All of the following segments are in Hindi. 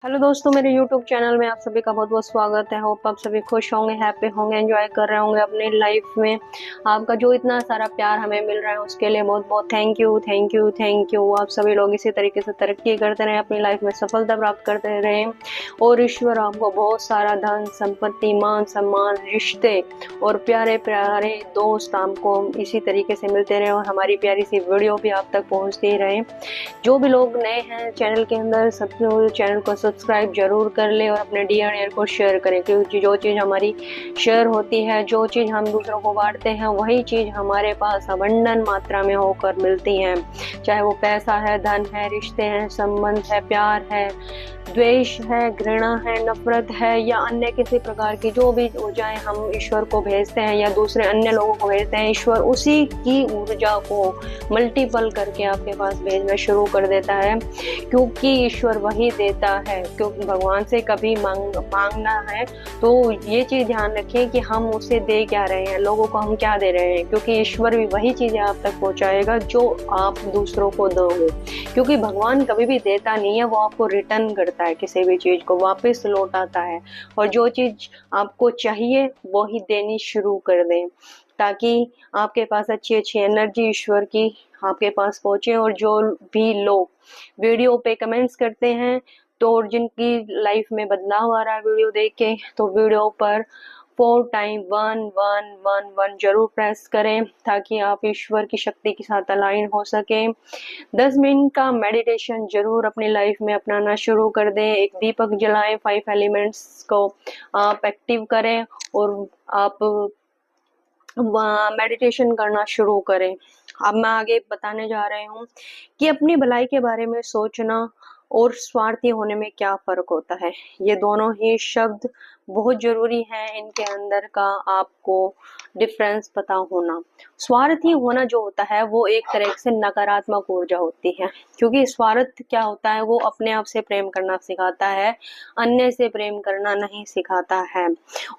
हेलो दोस्तों, मेरे YouTube चैनल में आप सभी का बहुत बहुत स्वागत है। होप आप सभी खुश होंगे, हैप्पी होंगे, एंजॉय कर रहे होंगे अपनी लाइफ में। आपका जो इतना सारा प्यार हमें मिल रहा है उसके लिए बहुत बहुत thank you thank you thank you. आप सभी लोग इसी तरीके से तरक्की करते रहें, अपनी लाइफ में सफलता प्राप्त करते रहें और ईश्वर आपको बहुत सारा धन संपत्ति, मान सम्मान, रिश्ते और प्यारे प्यारे दोस्त आपको इसी तरीके से मिलते रहे और हमारी प्यारी सी वीडियो भी आप तक पहुँचती रहे। जो भी लोग नए हैं चैनल के अंदर, सब चैनल को सब्सक्राइब जरूर कर ले और अपने डी को शेयर करें, क्योंकि जो चीज़ हमारी शेयर होती है, जो चीज़ हम दूसरों को बांटते हैं, वही चीज़ हमारे पास अबंडन मात्रा में होकर मिलती है। चाहे वो पैसा है, धन है, रिश्ते हैं, संबंध है, प्यार है, द्वेष है, घृणा है, नफरत है या अन्य किसी प्रकार की जो भी ऊर्जाएं हम ईश्वर को भेजते हैं या दूसरे अन्य लोगों को भेजते हैं, ईश्वर उसी की ऊर्जा को मल्टीपल करके आपके पास भेजना शुरू कर देता है, क्योंकि ईश्वर वही देता है। क्योंकि भगवान से कभी मांगना है तो ये चीज ध्यान रखें कि हम उसे दे क्या रहे हैं, लोगों को हम क्या दे रहे हैं, क्योंकि ईश्वर भी वही चीजें आप तक पहुंचाएगा जो आप दूसरों को दोगे। क्योंकि भगवान कभी भी देता नहीं है, वो आपको रिटर्न करता है, किसी भी चीज को वापस लौटाता है। और जो चीज आपको चाहिए वो ही देनी शुरू कर दें, ताकि आपके पास अच्छी अच्छी एनर्जी ईश्वर की आपके पास पहुंचे। और जो भी लोग वीडियो पे कमेंट्स करते हैं तो जिनकी लाइफ में बदलाव आ रहा है वीडियो देख के, तो वीडियो पर 4 टाइम 1 1 1 1 जरूर प्रेस करें, ताकि आप ईश्वर की शक्ति के साथ अलाइन हो सके। 10 मिनट का मेडिटेशन जरूर अपनी लाइफ में अपनाना शुरू कर दें। एक दीपक जलाएं, 5 एलिमेंट्स को आप एक्टिव करें और आप मेडिटेशन करना शुरू करें। अब मैं आगे बताने जा रही हूँ कि अपनी भलाई के बारे में सोचना और स्वार्थी होने में क्या फर्क होता है। ये दोनों ही शब्द बहुत जरूरी हैं, इनके अंदर का आपको डिफरेंस पता होना। स्वार्थी होना जो होता है वो एक तरह से नकारात्मक ऊर्जा होती है, क्योंकि स्वार्थ क्या होता है, वो अपने आप से प्रेम करना सिखाता है, अन्य से प्रेम करना नहीं सिखाता है।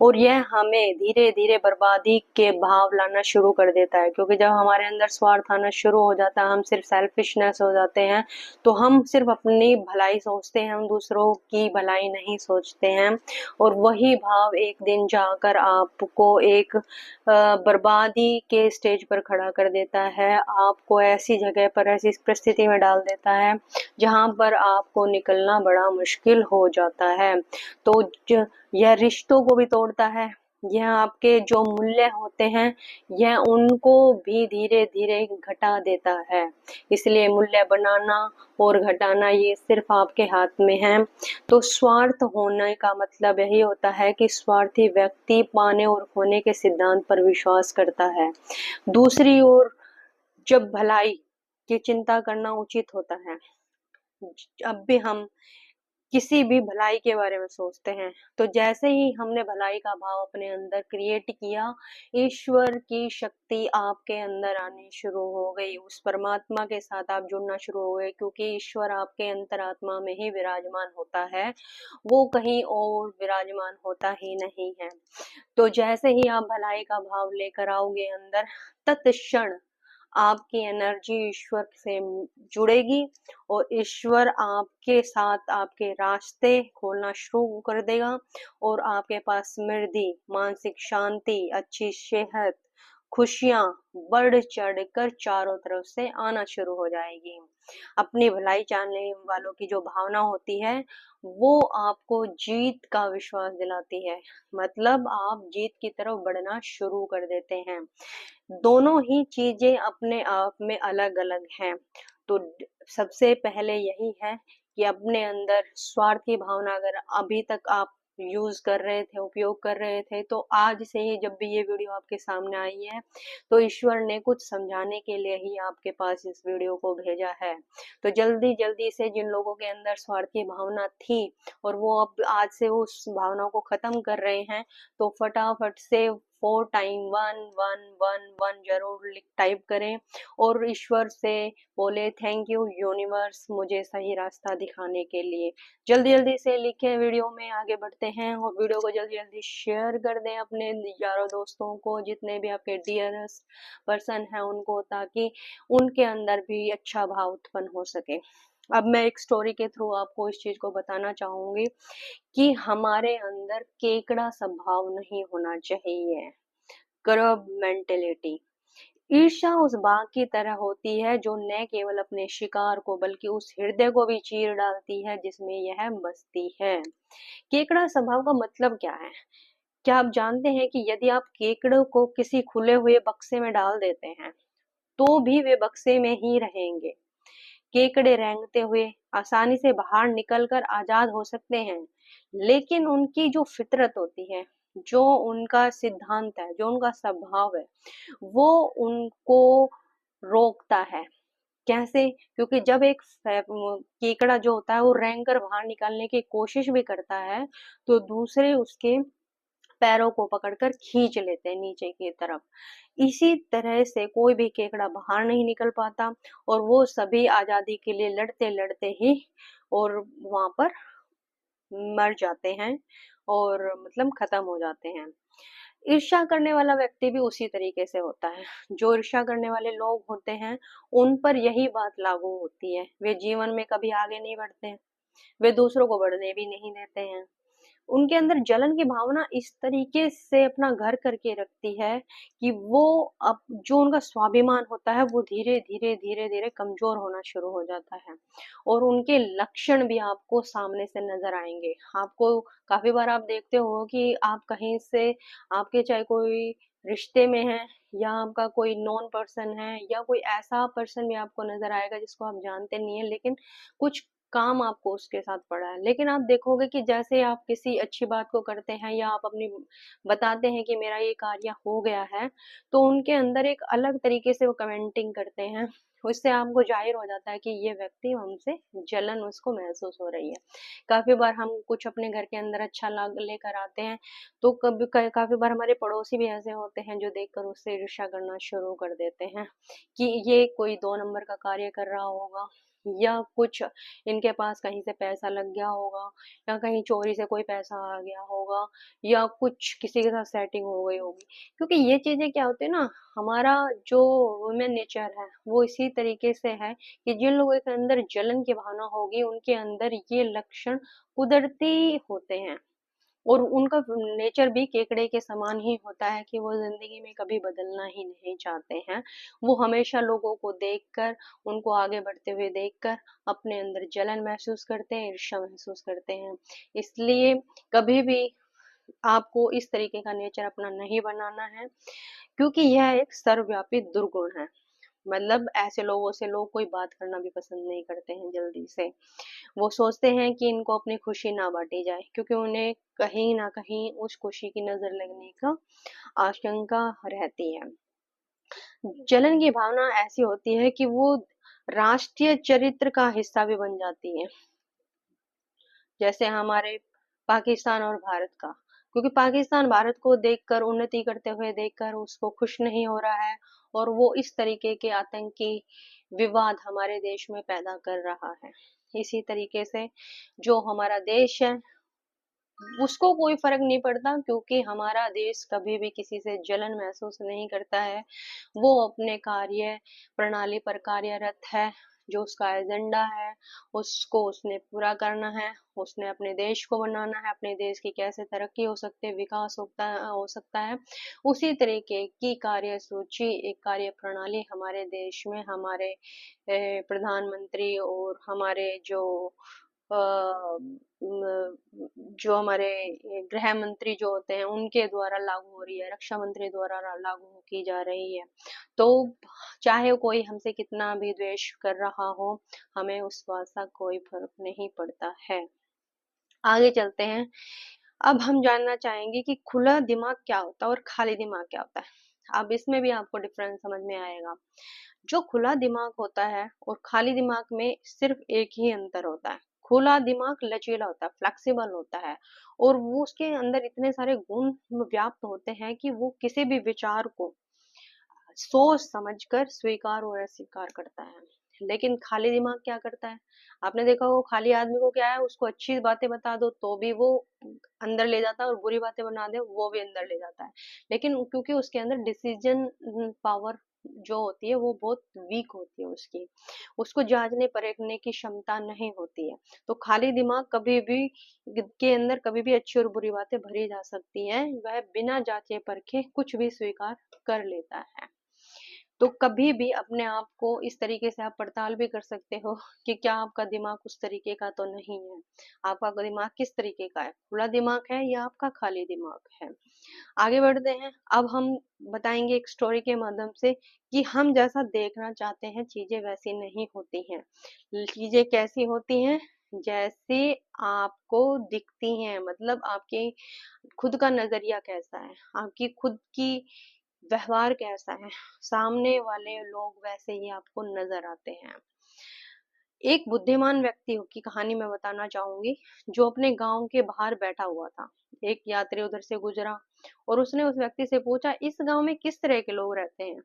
और यह हमें धीरे धीरे बर्बादी के भाव लाना शुरू कर देता है, क्योंकि जब हमारे अंदर स्वार्थ आना शुरू हो जाता है, हम सिर्फ सेल्फिशनेस हो जाते हैं, तो हम सिर्फ अपनी भलाई सोचते हैं, हम दूसरों की भलाई नहीं सोचते हैं। और वही भाव एक दिन जाकर आपको एक बर्बादी के स्टेज पर खड़ा कर देता है, आपको ऐसी जगह पर, ऐसी परिस्थिति में डाल देता है जहां पर आपको निकलना बड़ा मुश्किल हो जाता है। तो यह रिश्तों को भी तोड़ता है, यह आपके जो मूल्य होते हैं यह उनको भी धीरे धीरे घटा देता है। इसलिए मूल्य बनाना और घटाना ये सिर्फ आपके हाथ में है। तो स्वार्थ होने का मतलब यही होता है कि स्वार्थी व्यक्ति पाने और खोने के सिद्धांत पर विश्वास करता है। दूसरी ओर जब भलाई की चिंता करना उचित होता है, अब भी हम किसी भी भलाई के बारे में सोचते हैं, तो जैसे ही हमने भलाई का भाव अपने अंदर क्रिएट किया, ईश्वर की शक्ति आपके अंदर आनी शुरू हो गई, उस परमात्मा के साथ आप जुड़ना शुरू हो गए, क्योंकि ईश्वर आपके अंतरात्मा में ही विराजमान होता है, वो कहीं और विराजमान होता ही नहीं है। तो जैसे ही आप भलाई का भाव लेकर आओगे अंदर, तत्क्षण आपकी एनर्जी ईश्वर से जुड़ेगी और ईश्वर आपके साथ आपके रास्ते खोलना शुरू कर देगा और आपके पास समृद्धि, मानसिक शांति, अच्छी सेहत, खुशियां बढ़ चढ़ कर चारों तरफ से आना शुरू हो जाएगी। अपनी भलाई चाहने वालों की जो भावना होती है वो आपको जीत का विश्वास दिलाती है, मतलब आप जीत की तरफ बढ़ना शुरू कर देते हैं। दोनों ही चीजें अपने आप में अलग अलग हैं। तो सबसे पहले यही है कि अपने अंदर स्वार्थी भावना अगर अभी तक आप यूज कर रहे थे, उपयोग कर रहे थे, तो आज से ही जब भी ये वीडियो आपके सामने आई है तो ईश्वर ने कुछ समझाने के लिए ही आपके पास इस वीडियो को भेजा है। तो जल्दी जल्दी से जिन लोगों के अंदर स्वार्थी भावना थी और वो अब आज से उस भावना को खत्म कर रहे हैं, तो फटाफट से 4 टाइम 1 1 1 1 जरूर टाइप करें और ईश्वर से बोले थैंक यू यूनिवर्स मुझे सही रास्ता दिखाने के लिए। जल्दी जल्दी से लिखें, वीडियो में आगे बढ़ते हैं और वीडियो को जल्दी जल्दी शेयर कर दें अपने यारों दोस्तों को, जितने भी आपके डियरेस्ट पर्सन हैं उनको, ताकि उनके अंदर भी अच्छा भाव उत्पन्न हो सके। अब मैं एक स्टोरी के थ्रू आपको इस चीज को बताना चाहूंगी कि हमारे अंदर केकड़ा स्वभाव नहीं होना चाहिए। क्रब मेंटेलिटी। ईर्ष्या उस बाघ की तरह होती है जो न केवल अपने शिकार को बल्कि उस हृदय को भी चीर डालती है जिसमें यह बसती है। केकड़ा स्वभाव का मतलब क्या है? क्या आप जानते हैं कि यदि आप केकड़े को किसी खुले हुए बक्से में डाल देते हैं तो भी वे बक्से में ही रहेंगे। केकड़े रेंगते हुए आसानी से बाहर निकलकर आजाद हो सकते हैं, लेकिन उनकी जो फितरत होती है, जो उनका सिद्धांत है, जो उनका स्वभाव है, वो उनको रोकता है। कैसे? क्योंकि जब एक केकड़ा जो होता है वो रेंग कर बाहर निकालने की कोशिश भी करता है तो दूसरे उसके पैरों को पकड़कर खींच लेते हैं नीचे की तरफ। इसी तरह से कोई भी केकड़ा बाहर नहीं निकल पाता और वो सभी आजादी के लिए लड़ते लड़ते ही और वहां पर मर जाते हैं और मतलब खत्म हो जाते हैं। ईर्ष्या करने वाला व्यक्ति भी उसी तरीके से होता है। जो ईर्ष्या करने वाले लोग होते हैं उन पर यही बात लागू होती है। वे जीवन में कभी आगे नहीं बढ़ते हैं, वे दूसरों को बढ़ने भी नहीं देते हैं। उनके अंदर जलन की भावना इस तरीके से अपना घर करके रखती है कि वो अब जो उनका स्वाभिमान होता है वो धीरे धीरे धीरे धीरे कमजोर होना शुरू हो जाता है और उनके लक्षण भी आपको सामने से नजर आएंगे। आपको काफी बार आप देखते हो कि आप कहीं से आपके चाहे कोई रिश्ते में है या आपका कोई नॉन पर्सन है या कोई ऐसा पर्सन भी आपको नजर आएगा जिसको आप जानते नहीं है, लेकिन कुछ काम आपको उसके साथ पड़ा है। लेकिन आप देखोगे कि जैसे आप किसी अच्छी बात को करते हैं या आप अपनी बताते हैं कि मेरा ये कार्य हो गया है, तो उनके अंदर एक अलग तरीके से वो कमेंटिंग करते हैं। उससे आपको जाहिर हो जाता है कि ये व्यक्ति हमसे जलन उसको महसूस हो रही है। काफी बार हम कुछ अपने घर के अंदर अच्छा लेकर आते हैं तो काफी बार हमारे पड़ोसी भी ऐसे होते हैं जो देखकर उससे ईर्ष्या करना शुरू कर देते हैं कि ये कोई 2 नंबर का कार्य कर रहा होगा या कुछ इनके पास कहीं से पैसा लग गया होगा या कहीं चोरी से कोई पैसा आ गया होगा या कुछ किसी के साथ सेटिंग हो गई होगी। क्योंकि ये चीजें क्या होती है ना, हमारा जो ह्यूमन नेचर है वो इसी तरीके से है कि जिन लोगों के अंदर जलन की भावना होगी उनके अंदर ये लक्षण कुदरती होते हैं और उनका नेचर भी केकड़े के समान ही होता है कि वो जिंदगी में कभी बदलना ही नहीं चाहते हैं। वो हमेशा लोगों को देखकर, उनको आगे बढ़ते हुए देखकर अपने अंदर जलन महसूस करते हैं, ईर्ष्या महसूस करते हैं। इसलिए कभी भी आपको इस तरीके का नेचर अपना नहीं बनाना है क्योंकि यह एक सर्वव्यापी दुर्गुण है। मतलब ऐसे लोगों से लोग कोई बात करना भी पसंद नहीं करते हैं जल्दी से। वो सोचते हैं कि इनको अपनी खुशी ना बांटी जाए क्योंकि उन्हें कहीं ना कहीं उस खुशी की नजर लगने का आशंका रहती है। जलन की भावना ऐसी होती है कि वो राष्ट्रीय चरित्र का हिस्सा भी बन जाती है। जैसे हमारे पाकिस्तान और भारत का, क्योंकि पाकिस्तान भारत को देखकर उन्नति करते हुए देखकर उसको खुश नहीं हो रहा है और वो इस तरीके के आतंकी विवाद हमारे देश में पैदा कर रहा है। इसी तरीके से जो हमारा देश है उसको कोई फर्क नहीं पड़ता क्योंकि हमारा देश कभी भी किसी से जलन महसूस नहीं करता है। वो अपने कार्य प्रणाली पर कार्यरत है। जो उसका एजेंडा है उसको उसने पूरा करना है। उसने अपने देश को बनाना है, अपने देश की कैसे तरक्की हो सकती है, विकास हो सकता है। उसी तरीके की कार्य सूची, एक कार्य प्रणाली हमारे देश में हमारे प्रधानमंत्री और हमारे अ, जो हमारे गृह मंत्री जो होते हैं उनके द्वारा लागू हो रही है, रक्षा मंत्री द्वारा लागू की जा रही है। तो चाहे कोई हमसे कितना भी द्वेष कर रहा हो, हमें उस बात का कोई फर्क नहीं पड़ता है। आगे चलते हैं। अब हम जानना चाहेंगे कि खुला दिमाग क्या होता है और खाली दिमाग क्या होता है। अब इसमें भी आपको डिफरेंस समझ में आएगा। जो खुला दिमाग होता है और खाली दिमाग में सिर्फ एक ही अंतर होता है। खुला दिमाग लचीला होता है, फ्लेक्सिबल होता है और वो उसके अंदर इतने सारे गुण व्याप्त होते हैं कि वो किसी भी विचार को सोच समझकर स्वीकार और अस्वीकार करता है। लेकिन खाली दिमाग क्या करता है? आपने देखा होगा खाली आदमी को क्या है, उसको अच्छी बातें बता दो तो भी वो अंदर ले जाता है और बुरी बातें बना दे वो भी अंदर ले जाता है। लेकिन क्योंकि उसके अंदर डिसीजन पावर जो होती है वो बहुत वीक होती है उसकी, उसको जांचने परखने की क्षमता नहीं होती है। तो खाली दिमाग कभी भी के अंदर कभी भी अच्छी और बुरी बातें भरी जा सकती हैं, वह बिना जांचे परखे कुछ भी स्वीकार कर लेता है। तो कभी भी अपने आप को इस तरीके से आप पड़ताल भी कर सकते हो कि क्या आपका दिमाग उस तरीके का तो नहीं है, आपका दिमाग किस तरीके का है, खुला दिमाग है या आपका खाली दिमाग है। आगे बढ़ते हैं। अब हम बताएंगे एक स्टोरी के माध्यम से कि हम जैसा देखना चाहते हैं चीजें वैसी नहीं होती हैं। चीजें कैसी होती हैं, जैसे आपको दिखती हैं, मतलब आपके खुद का नजरिया कैसा है, आपकी खुद की व्यवहार कैसा है, सामने वाले लोग वैसे ही आपको नजर आते हैं। एक बुद्धिमान व्यक्ति की कहानी मैं बताना चाहूंगी, जो अपने गांव के बाहर बैठा हुआ था। एक यात्री उधर से गुजरा और उसने उस व्यक्ति से पूछा, इस गांव में किस तरह के लोग रहते हैं,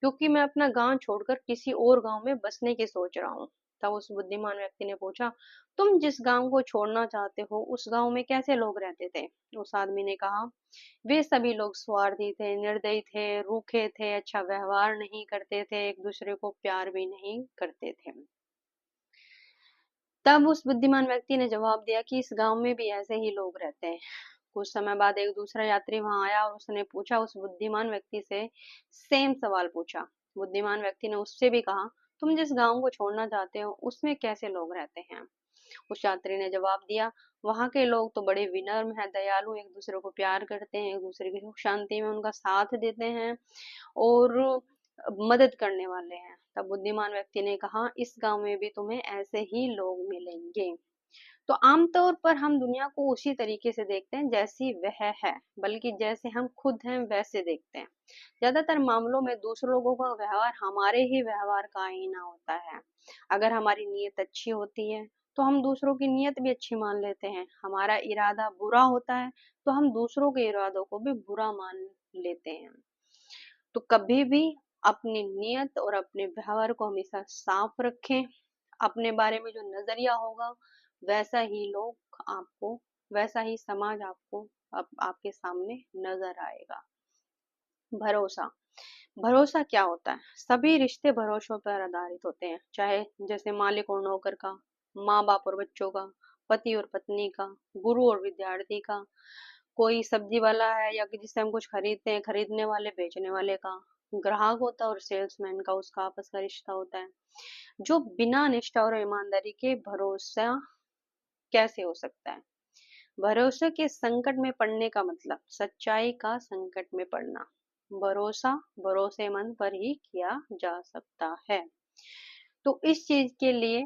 क्योंकि मैं अपना गांव छोड़कर किसी और गांव में बसने की सोच रहा हूँ। तब उस बुद्धिमान व्यक्ति ने पूछा, तुम जिस गांव को छोड़ना चाहते हो उस गांव में कैसे लोग रहते थे। उस आदमी ने कहा, वे सभी लोग स्वार्थी थे, निर्दयी थे, रूखे थे, अच्छा व्यवहार नहीं करते थे, एक दूसरे को प्यार भी नहीं करते थे। तब उस बुद्धिमान व्यक्ति ने जवाब दिया कि इस गांव में भी ऐसे ही लोग रहते हैं। कुछ समय बाद एक दूसरा यात्री वहां आया और उसने पूछा, उस बुद्धिमान व्यक्ति से सेम सवाल पूछा। बुद्धिमान व्यक्ति ने उससे भी कहा, तुम जिस गांव को छोड़ना चाहते हो उसमें कैसे लोग रहते हैं। उस यात्री ने जवाब दिया, वहां के लोग तो बड़े विनम्र हैं, दयालु, एक दूसरे को प्यार करते हैं, एक दूसरे की सुख शांति में उनका साथ देते हैं और मदद करने वाले हैं। तब बुद्धिमान व्यक्ति ने कहा, इस गांव में भी तुम्हें ऐसे ही लोग मिलेंगे। तो आमतौर पर हम दुनिया को उसी तरीके से देखते हैं जैसी वह है, बल्कि जैसे हम खुद हैं वैसे देखते हैं। ज्यादातर मामलों में दूसरे लोगों का व्यवहार हमारे ही व्यवहार का आईना होता है। अगर हमारी नीयत अच्छी होती है तो हम दूसरों की नीयत भी अच्छी मान लेते हैं। हमारा इरादा बुरा होता है तो हम दूसरों के इरादों को भी बुरा मान लेते हैं। तो कभी भी अपनी नीयत और अपने व्यवहार को हमेशा साफ रखें। अपने बारे में जो नजरिया होगा वैसा ही लोग आपको, वैसा ही समाज आपको आपके सामने नजर आएगा। भरोसा। भरोसा क्या होता है? सभी रिश्ते भरोसों पर आधारित होते हैं, चाहे जैसे मालिक और नौकर का, माँ बाप और बच्चों का, पति और पत्नी का, गुरु और विद्यार्थी का, कोई सब्जी वाला है या कि जिससे हम कुछ खरीदते हैं, खरीदने वाले बेचने वाले का, ग्राहक होता है और सेल्समैन का, उसका आपस का रिश्ता होता है। जो बिना निष्ठा और ईमानदारी के भरोसा कैसे हो सकता है? भरोसे के संकट में पड़ने का मतलब सच्चाई का संकट में पड़ना। भरोसा भरोसेमंद पर ही किया जा सकता है। तो इस चीज के लिए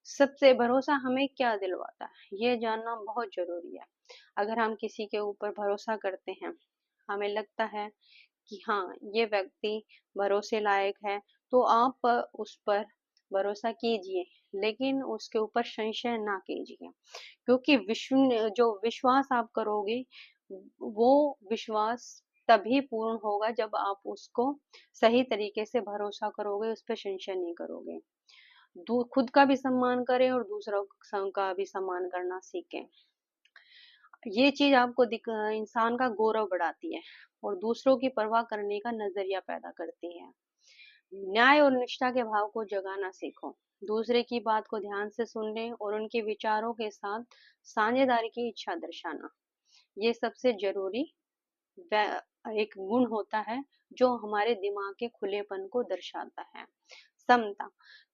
सबसे भरोसा हमें क्या दिलवाता है, ये जानना बहुत जरूरी है। अगर हम किसी के ऊपर भरोसा करते हैं, हमें लगता है कि हाँ ये व्यक्ति भरोसे लायक है, तो आप उस पर भरोसा कीजिए, लेकिन उसके ऊपर संशय ना कीजिए। क्योंकि जो विश्वास आप करोगे वो विश्वास तभी पूर्ण होगा जब आप उसको सही तरीके से भरोसा करोगे, उस पर संशय नहीं करोगे। खुद का भी सम्मान करें और दूसरों का भी सम्मान करना सीखें। ये चीज आपको इंसान का गौरव बढ़ाती है और दूसरों की परवाह करने का नजरिया पैदा करती है। न्याय और निष्ठा के भाव को जगाना सीखो। दूसरे की बात को ध्यान से सुनने और उनके विचारों के साथ साझेदारी की इच्छा दर्शाना, ये सबसे जरूरी एक गुण होता है जो हमारे दिमाग के खुलेपन को दर्शाता है। समता।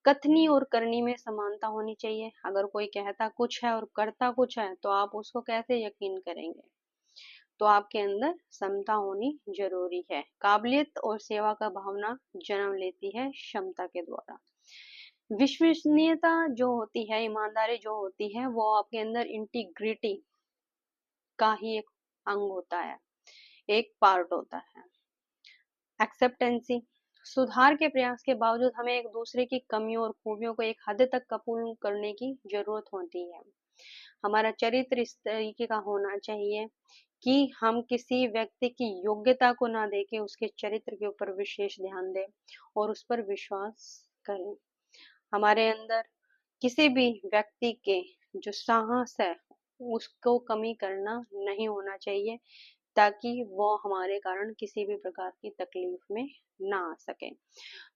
कथनी और करनी में समानता होनी चाहिए। अगर कोई कहता कुछ है और करता कुछ है तो आप उसको कैसे यकीन करेंगे? तो आपके अंदर समता होनी जरूरी है। काबिलियत और सेवा का भावना जन्म लेती है क्षमता के द्वारा। विश्वसनीयता जो होती है, ईमानदारी जो होती है, वो आपके अंदर इंटीग्रिटी का ही एक अंग होता है, एक पार्ट होता है। एक्सेप्टेंसी। सुधार के प्रयास के बावजूद हमें एक दूसरे की कमियों और खूबियों को एक हद तक कबूल करने की जरूरत होती है। हमारा चरित्र इस तरीके का होना चाहिए कि हम किसी व्यक्ति की योग्यता को ना देके उसके चरित्र के ऊपर विशेष ध्यान दें और उस पर विश्वास करें। हमारे अंदर किसी भी व्यक्ति के जो साहस है उसको कमी करना नहीं होना चाहिए। ताकि वो हमारे कारण किसी भी प्रकार की तकलीफ में ना आ सके।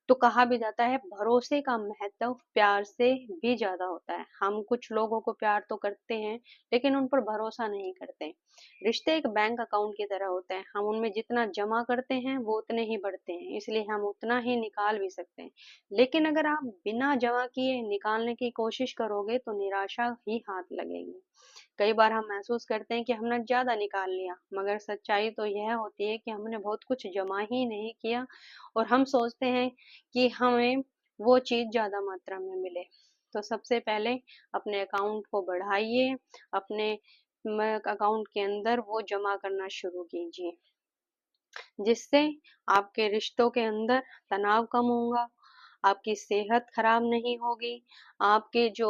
तो कहा भी जाता है भरोसे का महत्व प्यार से भी ज्यादा होता है। हम कुछ लोगों को प्यार तो करते हैं लेकिन उन पर भरोसा नहीं करते। रिश्ते एक बैंक अकाउंट की तरह होते हैं, हम उनमें जितना जमा करते हैं वो उतने ही बढ़ते हैं, इसलिए हम उतना ही निकाल भी सकते हैं। लेकिन अगर आप बिना जमा किए निकालने की कोशिश करोगे तो निराशा ही हाथ लगेगी। कई बार हम महसूस करते हैं कि हमने ज्यादा निकाल लिया, मगर सच्चाई तो यह होती है कि हमने बहुत कुछ जमा ही नहीं किया और हम सोचते हैं कि हमें वो चीज ज्यादा मात्रा में मिले। तो सबसे पहले अपने अकाउंट को बढ़ाइए, अपने अकाउंट के अंदर वो जमा करना शुरू कीजिए, जिससे आपके रिश्तों के अंदर तनाव कम होगा, आपकी सेहत खराब नहीं होगी, आपके जो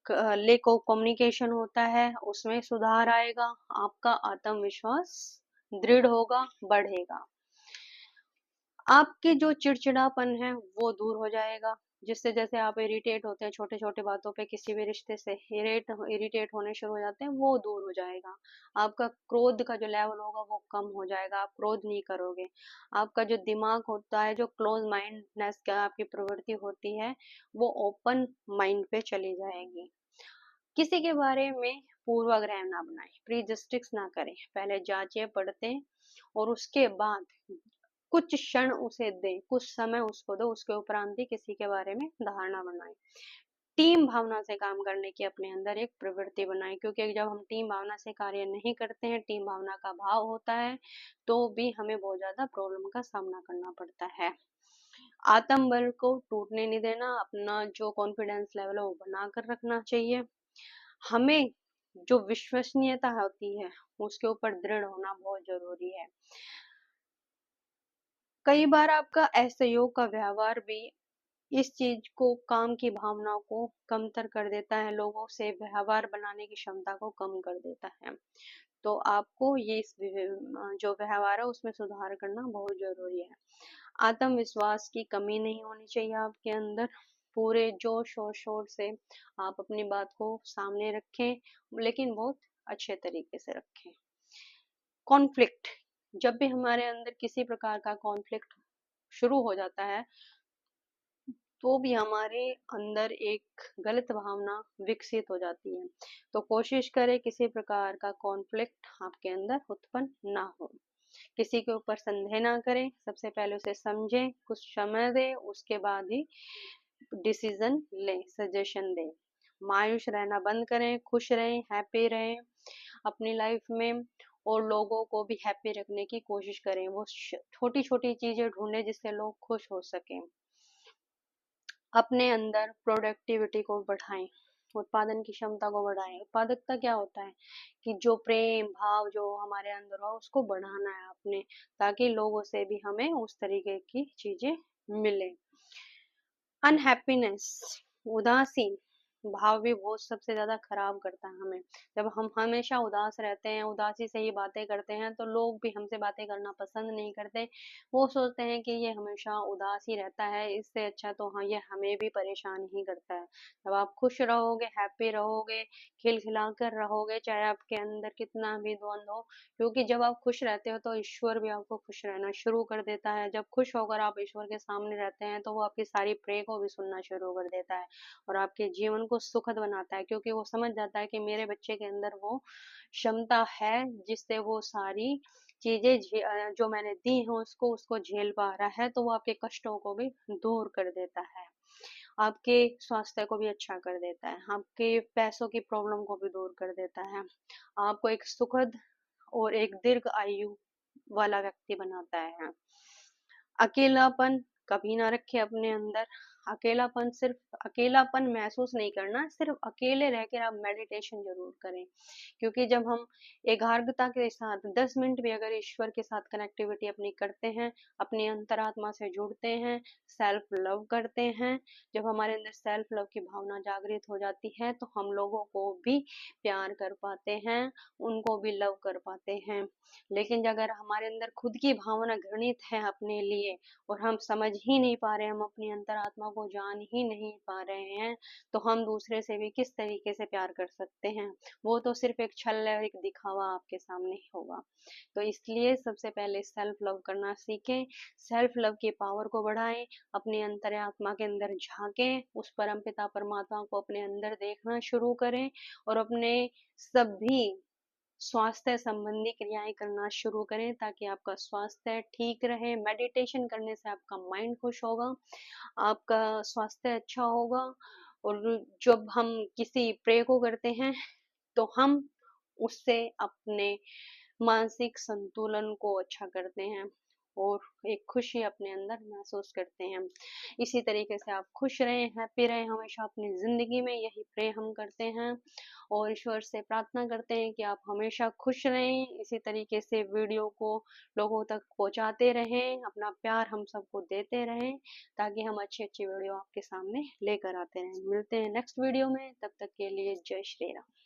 लेक ऑफ कम्युनिकेशन होता है उसमें सुधार आएगा, आपका आत्मविश्वास दृढ़ होगा, बढ़ेगा। आपके जो चिड़चिड़ापन है वो दूर हो जाएगा, जिससे जैसे आप इरिटेट होते हैं छोटे छोटे बातों पे, किसी भी रिश्ते से इरिटेट होने शुरू हो जाते हैं, वो दूर हो जाएगा। आपका क्रोध का जो लेवल होगा वो कम हो जाएगा, आप क्रोध नहीं करोगे। आपका जो दिमाग होता है, जो क्लोज माइंडनेस का आपकी प्रवृत्ति होती है, वो ओपन माइंड पे चली जाएगी। किसी के बारे में पूर्वाग्रह ना बनाएं, प्रीजस्टिक्स ना करें, पहले जांचे पढ़ते और उसके बाद कुछ क्षण उसे दें, कुछ समय उसको दो, उसके उपरांत ही किसी के बारे में धारणा बनाएं। टीम भावना से काम करने की अपने अंदर एक प्रवृत्ति बनाएं, क्योंकि जब हम टीम भावना से कार्य नहीं करते हैं, टीम भावना का भाव होता है, तो भी हमें बहुत ज्यादा प्रॉब्लम का सामना करना पड़ता है। आत्मबल को टूटने नहीं देना, अपना जो कॉन्फिडेंस लेवल है वो बना कर रखना चाहिए। हमें जो विश्वसनीयता होती है उसके ऊपर दृढ़ होना बहुत जरूरी है। कई बार आपका असहयोग का व्यवहार भी इस चीज को, काम की भावना को कमतर कर देता है, लोगों से व्यवहार बनाने की क्षमता को कम कर देता है। तो आपको ये जो व्यवहार है उसमें सुधार करना बहुत जरूरी है। आत्मविश्वास की कमी नहीं होनी चाहिए आपके अंदर, पूरे जोश और शोर से आप अपनी बात को सामने रखें, लेकिन बहुत अच्छे तरीके से रखें। कॉन्फ्लिक्ट, जब भी हमारे अंदर किसी प्रकार का कॉन्फ्लिक्ट शुरू हो जाता है तो भी हमारे अंदर एक गलत भावना विकसित हो जाती है। तो कोशिश करें किसी प्रकार का कॉन्फ्लिक्ट आपके अंदर उत्पन्न ना हो। किसी के ऊपर संदेह ना करें, सबसे पहले उसे समझें, कुछ समय दें, उसके बाद ही डिसीजन लें, सजेशन दें। मायूस रहना बंद करें, खुश रहें, हैप्पी रहें अपनी लाइफ में, और लोगों को भी हैप्पी रखने की कोशिश करें। वो छोटी छोटी चीजें ढूंढें जिससे लोग खुश हो सकें। अपने अंदर प्रोडक्टिविटी को बढ़ाएं, उत्पादन की क्षमता को बढ़ाएं। उत्पादकता क्या होता है कि जो प्रेम भाव जो हमारे अंदर हो उसको बढ़ाना है अपने, ताकि लोगों से भी हमें उस तरीके की चीजें मिले। अनहैप्पीनेस, उदासीन भाव भी बहुत सबसे ज्यादा खराब करता है हमें। जब हम हमेशा उदास रहते हैं, उदासी से ही बातें करते हैं, तो लोग भी हमसे बातें करना पसंद नहीं करते। वो सोचते हैं कि ये हमेशा उदास ही रहता है, इससे अच्छा तो हाँ ये हमें भी परेशान ही करता है। जब आप खुश रहोगे, हैप्पी रहोगे, खिलखिला कर रहोगे, चाहे आपके अंदर कितना भी द्वंद हो, क्योंकि जब आप खुश रहते हो तो ईश्वर भी आपको खुश रहना शुरू कर देता है। जब खुश होकर आप ईश्वर के सामने रहते हैं तो वो आपकी सारी प्रे को भी सुनना शुरू कर देता है और आपके जीवन को सुखद बनाता है, क्योंकि वो समझ जाता है कि मेरे बच्चे के अंदर वो क्षमता है जिससे वो सारी चीजें जो मैंने दी हैं उसको उसको झेल पा रहा है। तो वो आपके कष्टों को भी दूर कर देता है, आपके स्वास्थ्य को भी अच्छा कर देता है, आपके पैसों की प्रॉब्लम को भी दूर कर देता है, आपको एक सुखद और एक दीर्घ आयु वाला व्यक्ति बनाता है। अकेलापन कभी ना रखे अपने अंदर। अकेलापन, सिर्फ अकेलापन महसूस नहीं करना, सिर्फ अकेले रहकर आप मेडिटेशन जरूर करें, क्योंकि जब हम एकाग्रता के साथ 10 मिनट भी अगर ईश्वर के साथ कनेक्टिविटी अपनी करते हैं, अपनी अंतरात्मा से जुड़ते हैं, सेल्फ लव करते हैं, जब हमारे अंदर सेल्फ लव की भावना जागृत हो जाती है तो हम लोगों को भी प्यार कर पाते हैं, उनको भी लव कर पाते हैं। लेकिन अगर हमारे अंदर खुद की भावना घृणित है अपने लिए और हम समझ ही नहीं पा रहे, हम अपनी अंतरात्मा आत्मा को जान ही नहीं पा रहे हैं, तो हम दूसरे से भी किस तरीके से प्यार कर सकते हैं। वो तो सिर्फ एक छल है, एक दिखावा आपके सामने ही होगा। तो इसलिए सबसे पहले सेल्फ लव करना सीखें, सेल्फ लव की पावर को बढ़ाएं, अपनी अंतरात्मा के अंदर झांकें, उस परमपिता परमात्मा को अपने अंदर देखना शुरू करें और अपने सभी स्वास्थ्य संबंधी क्रियाएं करना शुरू करें ताकि आपका स्वास्थ्य ठीक रहे। मेडिटेशन करने से आपका माइंड खुश होगा, आपका स्वास्थ्य अच्छा होगा। और जब हम किसी प्रे को करते हैं तो हम उससे अपने मानसिक संतुलन को अच्छा करते हैं और एक खुशी अपने अंदर महसूस करते हैं। इसी तरीके से आप खुश रहें, हैप्पी रहें हमेशा अपनी ज़िंदगी में, यही प्रे हम करते हैं और ईश्वर से प्रार्थना करते हैं कि आप हमेशा खुश रहें। इसी तरीके से वीडियो को लोगों तक पहुंचाते रहें, अपना प्यार हम सबको देते रहें ताकि हम अच्छी-अच्छी वीडियो आपके सामने लेकर आते रहें। मिलते हैं नेक्स्ट वीडियो में, तब तक के लिए जय श्री राम।